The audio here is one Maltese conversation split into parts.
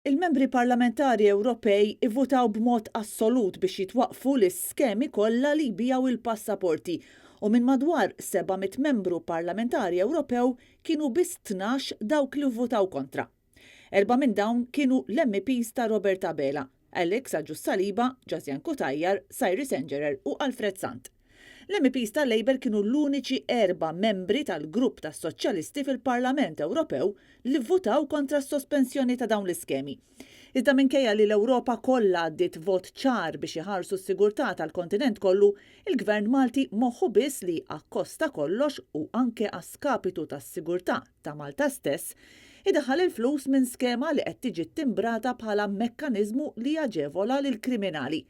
Il-membri parlamentari Ewropej ivvutaw b'mod assolut biex jitwaqfu l-iskemi kollha li jbijaw il-passaporti u minn madwar 700 membru parlamentari Ewropew kienu biss 12 dawk li vvutaw kontra. 4 minn dawn kienu l-MPs ta' Roberta Bela, Alex Agius Saliba, Jażjan Kutajjar, Cyrus Engerer u Alfred Sant. L-MPs tal-Labor kienu l-uniċi 4 membri tal-grupp tas-Soċjalisti fil-Parlament Ewropew li vvutaw kontra s-sospensjoni ta' dawn l-iskemi. Iżda minkejja li l-Ewropa kollha għaddiet vot ċar biex iħarsu s-sigurtà tal-kontinent kollu, il-Gvern Malti moħħu biss li akkosta kollox u anke għaskapitu tas-sigurtà ta' Malta stess idaħħal il-flus minn skema li qed tiġi timbrata bħala mekkaniżmu li jaġevola lil kriminali.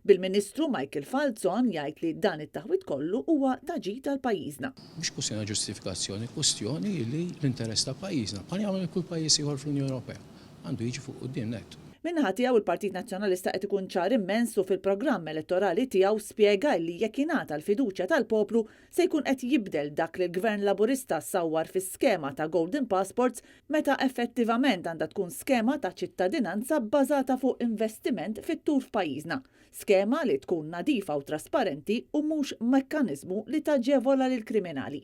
Bil-Ministru Michael Falzon jgħid li dan it-taħwit kollu huwa taġid tal-pajjiżna. Mhux kwestjoni ġustifikazzjoni, kwestjoni li l-interess ta' pajjiżna. Bħal jagħmel kull pajjiż ieħor fl-Unjoni Ewropea. Għandu jiġi fuq quddiem net. Minnaħa tiegħu il-Partit Nazzjonalista qed ikun ċar immensu fil-programm elettorali tiegħu spjega li jekk jingħata l-fiduċja tal-poplu se jkun qed jibdel dak li l-Gvern Laburista sawwar fis-skema ta' Golden Passports meta effettivament għandha tkun skema ta' ċittadinanza bbażata fuq investiment fit-tul f'pajjiżna. Skema li tkun nadifa u trasparenti u mhux mekkaniżmu li taġevola lil kriminali.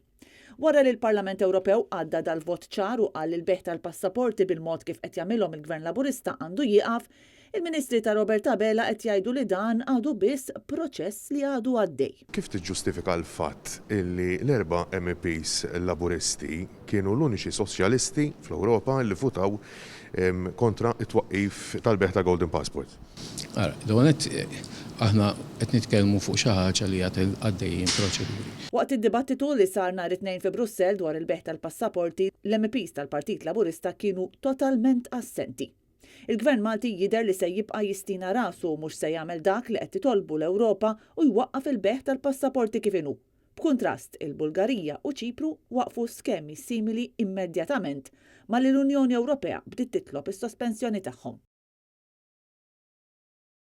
Wara li l-Parlament Ewropew għadda dal-vot ċar u qal il-beħ tal-passaporti bil-mod kif qed jagħmilhom il-Gvern Laburista għandu jieqaf, il-Ministri ta' Roberta Bela qed jgħidu li dan għadu biss proċess li għadu għaddej. Kif tiġġustifika l-fatt illi l-4 MEPs Laburisti kienu l-uniċi soċjalisti fl-Ewropa li votaw kontra it-twaqqif tal-beħ ta' Golden Passport? Donet aħna qed nitkellmu fuq xi ħaġa li qed għaddejjin proċeduri. Waqt id-dibattitu li sar nhar it-tnejn fi Brussell dwar il-beħ tal-passaporti, l-MPs tal-Partit Laburista kienu totalment assenti. Il-Gvern Malti jidher li se jibqa' jistina rasu mhux se jagħmel dak li qed titolbu l-Ewropa u jwaqqaf il-beħ tal-passaporti kif inhu. B'kuntrast, il-Bulgarija u Ċipru waqfu skemi simili immedjatament ma li l-Unjoni Ewropea bdiet titlob is-sospensjoni tagħhom.